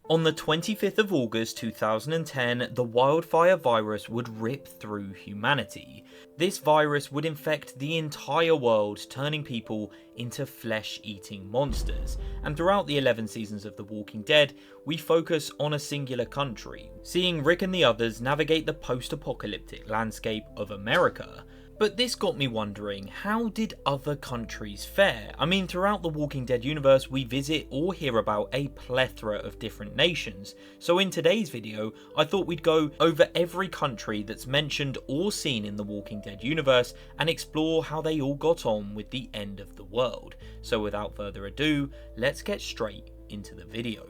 On the 25th of August 2010, the wildfire virus would rip through humanity. This virus would infect the entire world, turning people into flesh-eating monsters. And throughout the 11 seasons of The Walking Dead, we focus on a singular country, seeing Rick and the others navigate the post-apocalyptic landscape of America. But this got me wondering, how did other countries fare? I mean, throughout the Walking Dead universe, we visit or hear about a plethora of different nations. So in today's video, I thought we'd go over every country that's mentioned or seen in the Walking Dead universe and explore how they all got on with the end of the world. So without further ado, let's get straight into the video.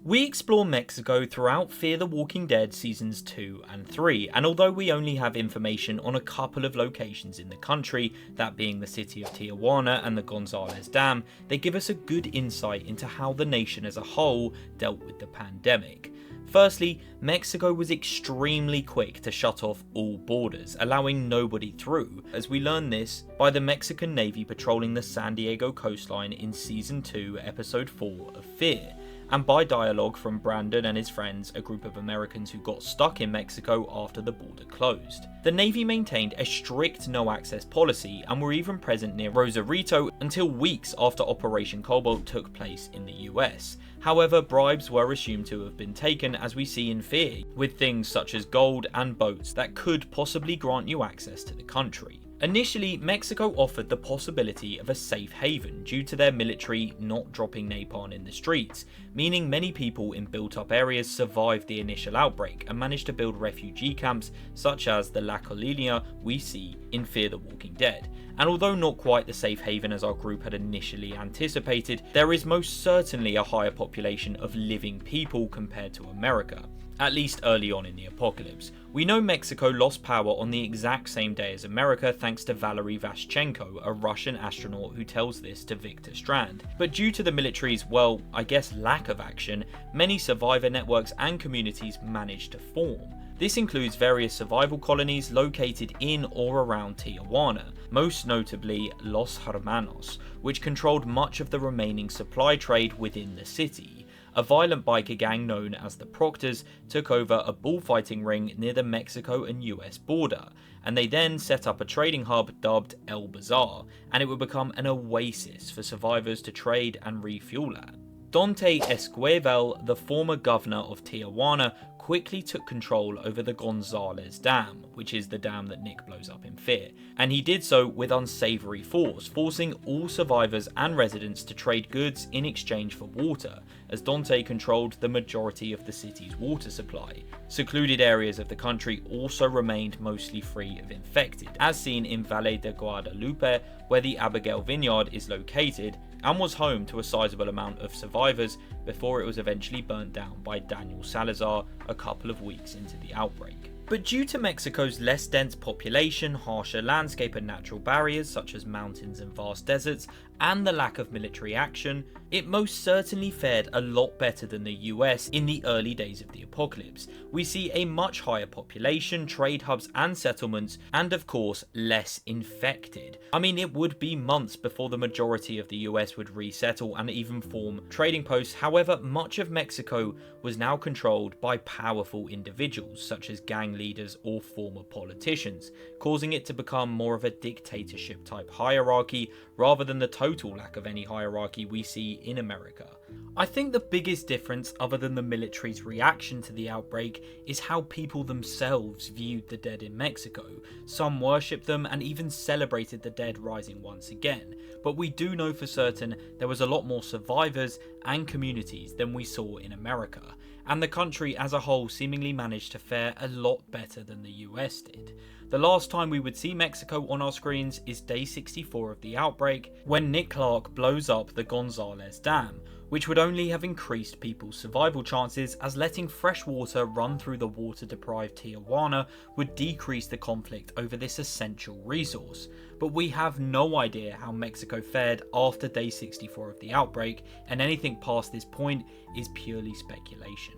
We explore Mexico throughout Fear the Walking Dead seasons 2 and 3, and although we only have information on a couple of locations in the country, that being the city of Tijuana and the Gonzales Dam, they give us a good insight into how the nation as a whole dealt with the pandemic. Firstly, Mexico was extremely quick to shut off all borders, allowing nobody through, as we learn this by the Mexican Navy patrolling the San Diego coastline in Season 2, Episode 4 of Fear, and by dialogue from Brandon and his friends, a group of Americans who got stuck in Mexico after the border closed. The Navy maintained a strict no-access policy and were even present near Rosarito until weeks after Operation Cobalt took place in the US. However, bribes were assumed to have been taken, as we see in Fear, with things such as gold and boats that could possibly grant you access to the country. Initially, Mexico offered the possibility of a safe haven due to their military not dropping napalm in the streets, meaning many people in built-up areas survived the initial outbreak and managed to build refugee camps such as the La Colina we see in Fear the Walking Dead. And although not quite the safe haven as our group had initially anticipated, there is most certainly a higher population of living people compared to America, at least early on in the apocalypse. We know Mexico lost power on the exact same day as America thanks to Valery Vashchenko, a Russian astronaut who tells this to Victor Strand. But due to the military's, well, I guess lack of action, many survivor networks and communities managed to form. This includes various survival colonies located in or around Tijuana, most notably Los Hermanos, which controlled much of the remaining supply trade within the city. A violent biker gang known as the Proctors took over a bullfighting ring near the Mexico and US border, and they then set up a trading hub dubbed El Bazaar, and it would become an oasis for survivors to trade and refuel at. Dante Esquivel, the former governor of Tijuana, quickly took control over the Gonzales Dam, which is the dam that Nick blows up in Fear, and he did so with unsavory force, forcing all survivors and residents to trade goods in exchange for water, as Dante controlled the majority of the city's water supply. Secluded areas of the country also remained mostly free of infected, as seen in Valle de Guadalupe, where the Abigail Vineyard is located, and was home to a sizable amount of survivors before it was eventually burnt down by Daniel Salazar a couple of weeks into the outbreak. But due to Mexico's less dense population, harsher landscape and natural barriers such as mountains and vast deserts, and the lack of military action, it most certainly fared a lot better than the US in the early days of the apocalypse. We see a much higher population, trade hubs and settlements, and of course less infected. I mean, it would be months before the majority of the US would resettle and even form trading posts. However, much of Mexico was now controlled by powerful individuals such as gang leaders or former politicians, causing it to become more of a dictatorship type hierarchy rather than the total lack of any hierarchy we see in America. I think the biggest difference, other than the military's reaction to the outbreak, is how people themselves viewed the dead in Mexico. Some worshipped them and even celebrated the dead rising once again, but we do know for certain there was a lot more survivors and communities than we saw in America, and the country as a whole seemingly managed to fare a lot better than the US did. The last time we would see Mexico on our screens is day 64 of the outbreak, when Nick Clark blows up the Gonzales Dam, which would only have increased people's survival chances, as letting fresh water run through the water-deprived Tijuana would decrease the conflict over this essential resource. But we have no idea how Mexico fared after day 64 of the outbreak, and anything past this point is purely speculation.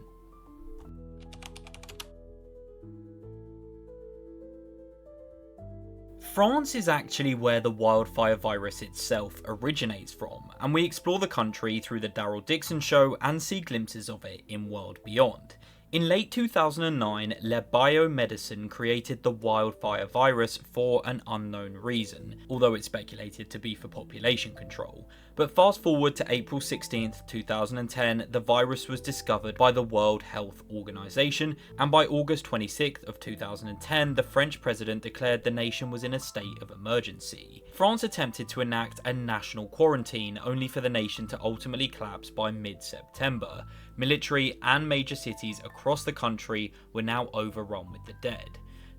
France is actually where the wildfire virus itself originates from, and we explore the country through the Daryl Dixon show and see glimpses of it in World Beyond. In late 2009, Le Biomedicine created the wildfire virus for an unknown reason, although it's speculated to be for population control. But fast forward to April 16th, 2010, the virus was discovered by the World Health Organization, and by August 26th of 2010, the French president declared the nation was in a state of emergency. France attempted to enact a national quarantine, only for the nation to ultimately collapse by mid-September. Military and major cities across the country were now overrun with the dead.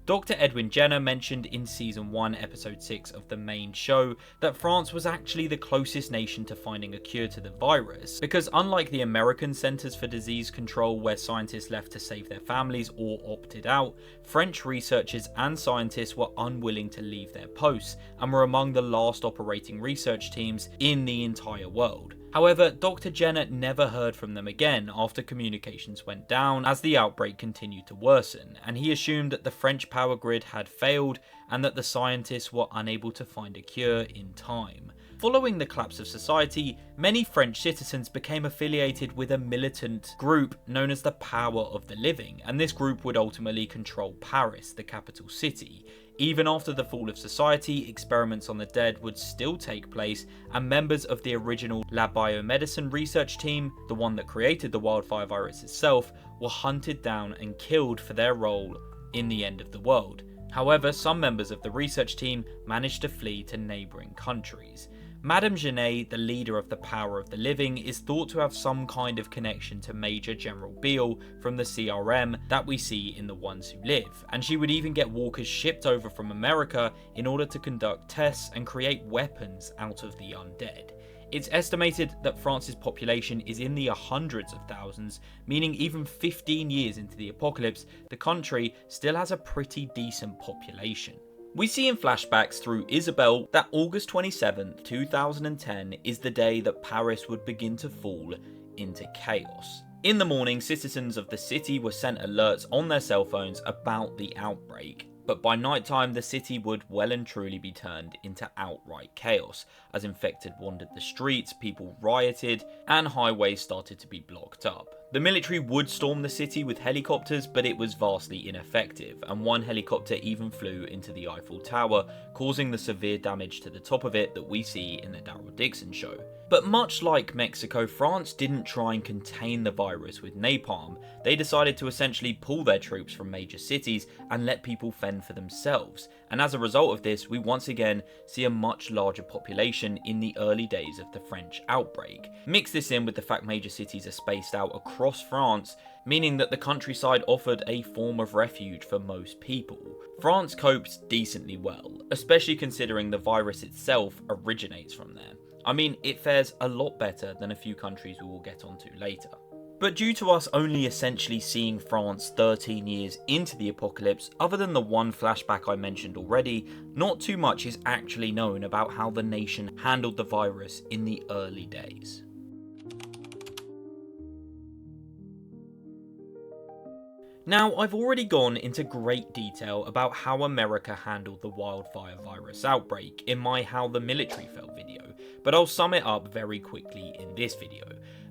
Dr. Edwin Jenner mentioned in Season 1, Episode 6 of the main show that France was actually the closest nation to finding a cure to the virus, because unlike the American Centers for Disease Control, where scientists left to save their families or opted out, French researchers and scientists were unwilling to leave their posts and were among the last operating research teams in the entire world. However, Dr. Jenner never heard from them again after communications went down as the outbreak continued to worsen, and he assumed that the French power grid had failed and that the scientists were unable to find a cure in time. Following the collapse of society, many French citizens became affiliated with a militant group known as the Power of the Living, and this group would ultimately control Paris, the capital city. Even after the fall of society, experiments on the dead would still take place, and members of the original La Biomedicine research team, the one that created the wildfire virus itself, were hunted down and killed for their role in the end of the world. However, some members of the research team managed to flee to neighbouring countries. Madame Genet, the leader of the Power of the Living, is thought to have some kind of connection to Major General Beale from the CRM that we see in The Ones Who Live, and she would even get walkers shipped over from America in order to conduct tests and create weapons out of the undead. It's estimated that France's population is in the hundreds of thousands, meaning even 15 years into the apocalypse, the country still has a pretty decent population. We see in flashbacks through Isabelle that August 27th, 2010 is the day that Paris would begin to fall into chaos. In the morning, citizens of the city were sent alerts on their cell phones about the outbreak, but by nighttime the city would well and truly be turned into outright chaos, as infected wandered the streets, people rioted, and highways started to be blocked up. The military would storm the city with helicopters, but it was vastly ineffective, and one helicopter even flew into the Eiffel Tower, causing the severe damage to the top of it that we see in the Daryl Dixon show. But much like Mexico, France didn't try and contain the virus with napalm. They decided to essentially pull their troops from major cities and let people fend for themselves. And as a result of this, we once again see a much larger population in the early days of the French outbreak. Mix this in with the fact major cities are spaced out across France, meaning that the countryside offered a form of refuge for most people. France coped decently well, especially considering the virus itself originates from there. I mean, it fares a lot better than a few countries we will get onto later. But due to us only essentially seeing France 13 years into the apocalypse, other than the one flashback I mentioned already, not too much is actually known about how the nation handled the virus in the early days. Now, I've already gone into great detail about how America handled the wildfire virus outbreak in my How the Military Fell video, but I'll sum it up very quickly in this video.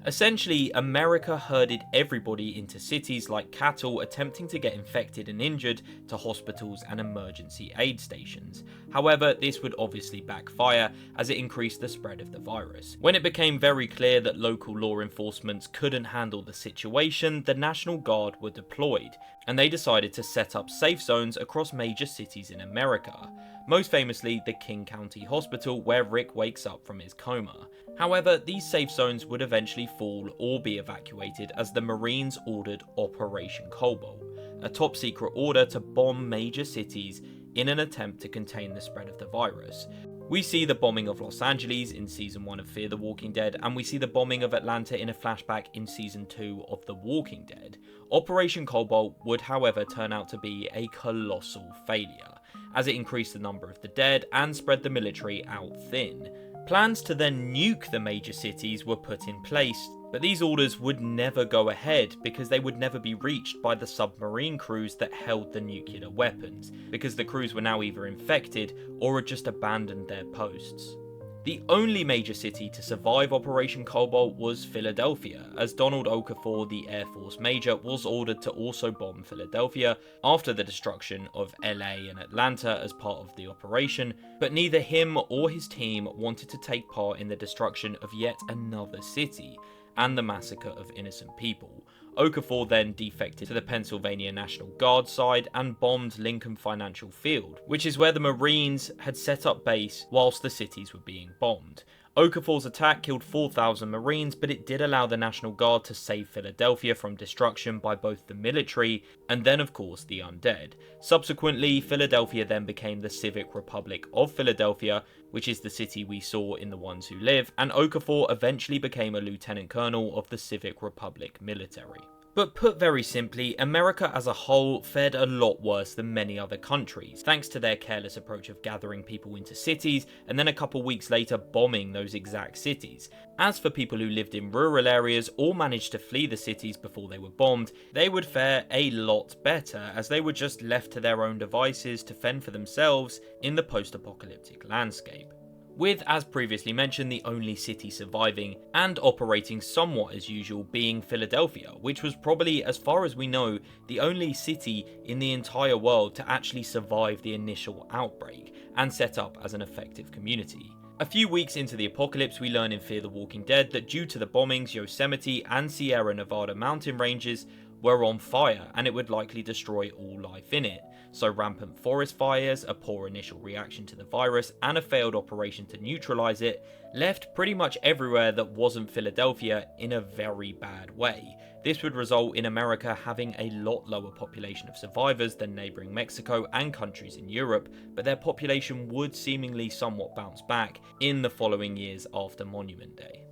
Essentially, America herded everybody into cities like cattle, attempting to get infected and injured to hospitals and emergency aid stations. However, this would obviously backfire as it increased the spread of the virus. When it became very clear that local law enforcement couldn't handle the situation, the National Guard were deployed, and they decided to set up safe zones across major cities in America. Most famously, the King County Hospital, where Rick wakes up from his coma. However, these safe zones would eventually fall or be evacuated as the Marines ordered Operation Cobalt, a top secret order to bomb major cities in an attempt to contain the spread of the virus. We see the bombing of Los Angeles in Season 1 of Fear the Walking Dead, and we see the bombing of Atlanta in a flashback in Season 2 of The Walking Dead. Operation Cobalt would, however, turn out to be a colossal failure, as it increased the number of the dead and spread the military out thin. Plans to then nuke the major cities were put in place, But these orders would never go ahead because they would never be reached by the submarine crews that held the nuclear weapons, because the crews were now either infected or had just abandoned their posts. The only major city to survive Operation Cobalt was Philadelphia, as Donald Okafor, the Air Force Major, was ordered to also bomb Philadelphia after the destruction of LA and Atlanta as part of the operation, but neither him or his team wanted to take part in the destruction of yet another city and the massacre of innocent people. Okafor then defected to the Pennsylvania National Guard side and bombed Lincoln Financial Field, which is where the Marines had set up base whilst the cities were being bombed. Okafor's attack killed 4,000 Marines, but it did allow the National Guard to save Philadelphia from destruction by both the military and then of course the undead. Subsequently, Philadelphia then became the Civic Republic of Philadelphia, which is the city we saw in The Ones Who Live, and Okafor eventually became a lieutenant colonel of the Civic Republic military. But put very simply, America as a whole fared a lot worse than many other countries, thanks to their careless approach of gathering people into cities and then a couple weeks later bombing those exact cities. As for people who lived in rural areas or managed to flee the cities before they were bombed, they would fare a lot better, as they were just left to their own devices to fend for themselves in the post-apocalyptic landscape. With, as previously mentioned, the only city surviving and operating somewhat as usual being Philadelphia, which was probably, as far as we know, the only city in the entire world to actually survive the initial outbreak and set up as an effective community. A few weeks into the apocalypse, we learn in Fear the Walking Dead that due to the bombings, Yosemite and Sierra Nevada mountain ranges were on fire and it would likely destroy all life in it. So rampant forest fires, a poor initial reaction to the virus, and a failed operation to neutralize it left pretty much everywhere that wasn't Philadelphia in a very bad way. This would result in America having a lot lower population of survivors than neighbouring Mexico and countries in Europe, but their population would seemingly somewhat bounce back in the following years after Monument Day.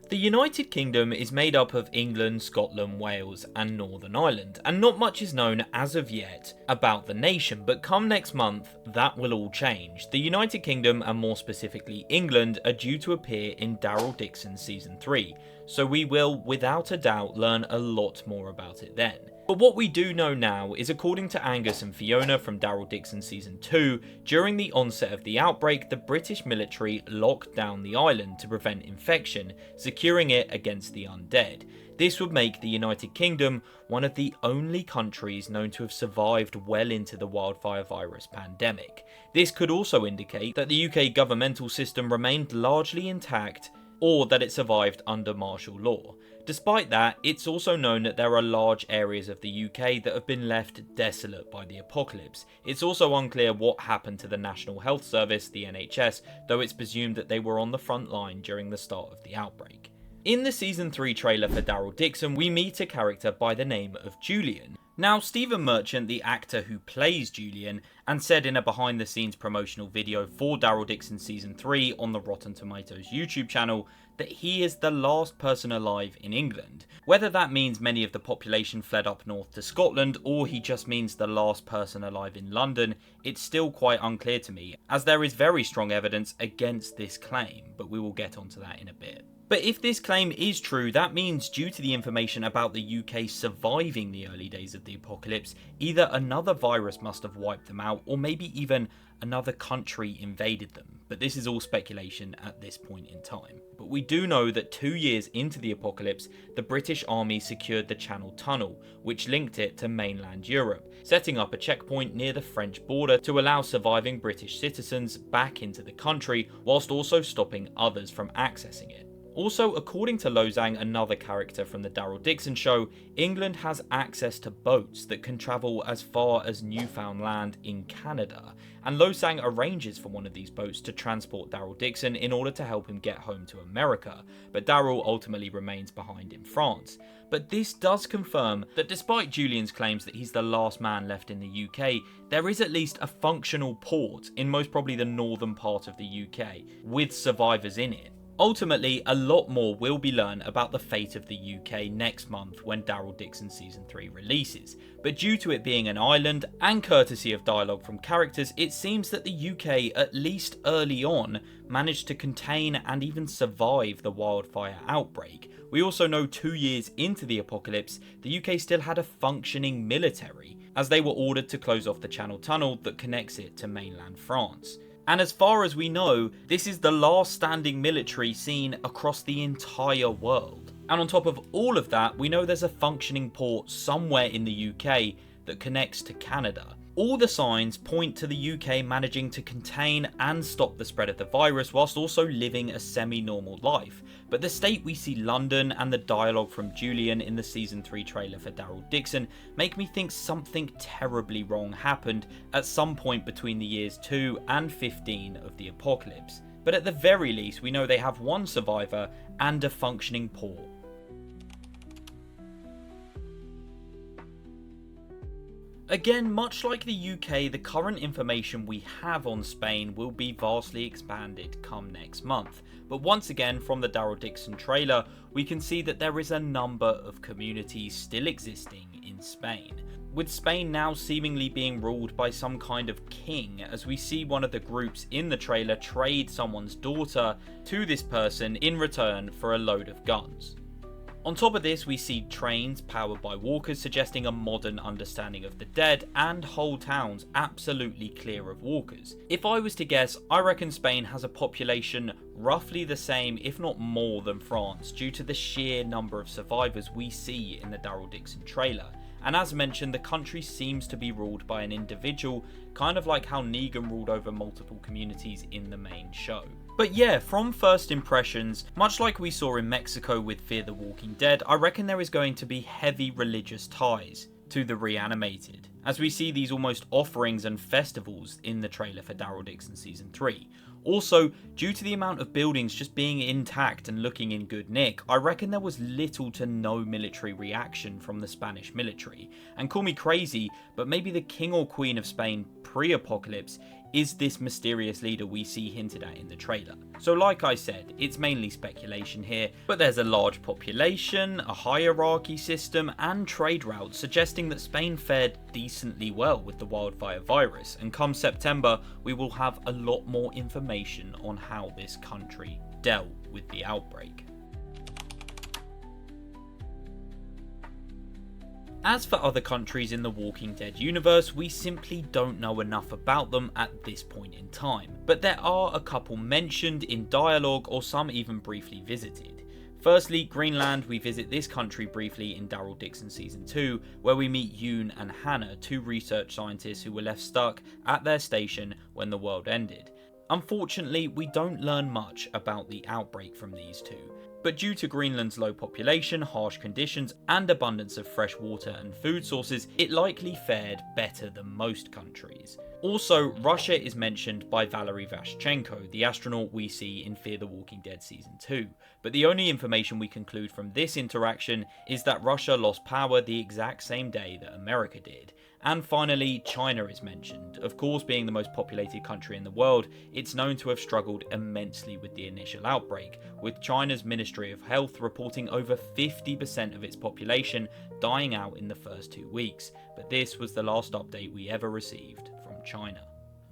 The United Kingdom is made up of England, Scotland, Wales and Northern Ireland, and not much is known as of yet about the nation, but come next month that will all change. The United Kingdom, and more specifically England, are due to appear in Daryl Dixon's Season 3, so we will without a doubt learn a lot more about it then. But what we do know now is, according to Angus and Fiona from Daryl Dixon Season 2, during the onset of the outbreak, the British military locked down the island to prevent infection, securing it against the undead. This would make the United Kingdom one of the only countries known to have survived well into the wildfire virus pandemic. This could also indicate that the UK governmental system remained largely intact, or that it survived under martial law. Despite that, it's also known that there are large areas of the UK that have been left desolate by the apocalypse. It's also unclear what happened to the National Health Service, the NHS, though it's presumed that they were on the front line during the start of the outbreak. In the Season 3 trailer for Daryl Dixon, we meet a character by the name of Julian. Now, Stephen Merchant, the actor who plays Julian, and said in a behind the scenes promotional video for Daryl Dixon Season 3 on the Rotten Tomatoes YouTube channel, that he is the last person alive in England. Whether that means many of the population fled up north to Scotland, or he just means the last person alive in London, it's still quite unclear to me, as there is very strong evidence against this claim, but we will get onto that in a bit. But if this claim is true, that means due to the information about the UK surviving the early days of the apocalypse, either another virus must have wiped them out, or maybe even another country invaded them. But this is all speculation at this point in time. But we do know that 2 years into the apocalypse, the British Army secured the Channel Tunnel, which linked it to mainland Europe, setting up a checkpoint near the French border to allow surviving British citizens back into the country, whilst also stopping others from accessing it. Also, according to Lozang, another character from the Daryl Dixon show, England has access to boats that can travel as far as Newfoundland in Canada, and Lozang arranges for one of these boats to transport Daryl Dixon in order to help him get home to America, but Daryl ultimately remains behind in France. But this does confirm that despite Julian's claims that he's the last man left in the UK, there is at least a functional port in most probably the northern part of the UK, with survivors in it. Ultimately, a lot more will be learned about the fate of the UK next month when Daryl Dixon Season 3 releases, but due to it being an island and courtesy of dialogue from characters, it seems that the UK, at least early on, managed to contain and even survive the wildfire outbreak. We also know 2 years into the apocalypse, the UK still had a functioning military, as they were ordered to close off the Channel Tunnel that connects it to mainland France. And as far as we know, this is the last standing military seen across the entire world. And on top of all of that, we know there's a functioning port somewhere in the UK that connects to Canada. All the signs point to the UK managing to contain and stop the spread of the virus whilst also living a semi-normal life. But the state we see London and the dialogue from Julian in the Season 3 trailer for Daryl Dixon make me think something terribly wrong happened at some point between the years 2 and 15 of the apocalypse. But at the very least, we know they have one survivor and a functioning port. Again, much like the UK, the current information we have on Spain will be vastly expanded come next month. But once again, from the Daryl Dixon trailer, we can see that there is a number of communities still existing in Spain. With Spain now seemingly being ruled by some kind of king, as we see one of the groups in the trailer trade someone's daughter to this person in return for a load of guns. On top of this, we see trains powered by walkers, suggesting a modern understanding of the dead, and whole towns absolutely clear of walkers. If I was to guess, I reckon Spain has a population roughly the same, if not more, than France, due to the sheer number of survivors we see in the Daryl Dixon trailer. And as mentioned, the country seems to be ruled by an individual, kind of like how Negan ruled over multiple communities in the main show. But yeah, from first impressions, much like we saw in Mexico with Fear the Walking Dead, I reckon there is going to be heavy religious ties to the Reanimated, as we see these almost offerings and festivals in the trailer for Daryl Dixon Season 3. Also, due to the amount of buildings just being intact and looking in good nick, I reckon there was little to no military reaction from the Spanish military. And call me crazy, but maybe the king or queen of Spain pre-apocalypse is this mysterious leader we see hinted at in the trailer. So like I said, it's mainly speculation here, but there's a large population, a hierarchy system, and trade routes suggesting that Spain fared decently well with the wildfire virus, and come September we will have a lot more information on how this country dealt with the outbreak. As for other countries in the Walking Dead universe, we simply don't know enough about them at this point in time, but there are a couple mentioned in dialogue or some even briefly visited. Firstly, Greenland. We visit this country briefly in Daryl Dixon Season 2, where we meet Yoon and Hannah, 2 research scientists who were left stuck at their station when the world ended. Unfortunately, we don't learn much about the outbreak from these two, but due to Greenland's low population, harsh conditions, and abundance of fresh water and food sources, it likely fared better than most countries. Also, Russia is mentioned by Valery Vashchenko, the astronaut we see in Fear the Walking Dead Season 2, but the only information we conclude from this interaction is that Russia lost power the exact same day that America did. And finally, China is mentioned. Of course, being the most populated country in the world, it's known to have struggled immensely with the initial outbreak, with China's Ministry of Health reporting over 50% of its population dying out in the first 2 weeks, but this was the last update we ever received from China.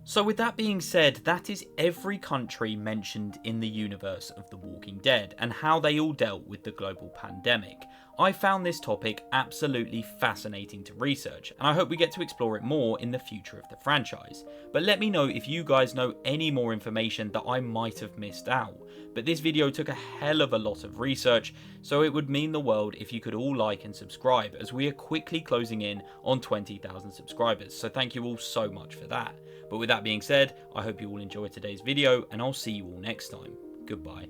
So with that being said, that is every country mentioned in the universe of The Walking Dead and how they all dealt with the global pandemic. I found this topic absolutely fascinating to research, and I hope we get to explore it more in the future of the franchise. But let me know if you guys know any more information that I might have missed out. But this video took a hell of a lot of research, so it would mean the world if you could all like and subscribe, as we are quickly closing in on 20,000 subscribers, so thank you all so much for that. But with that being said, I hope you all enjoyed today's video, and I'll see you all next time. Goodbye.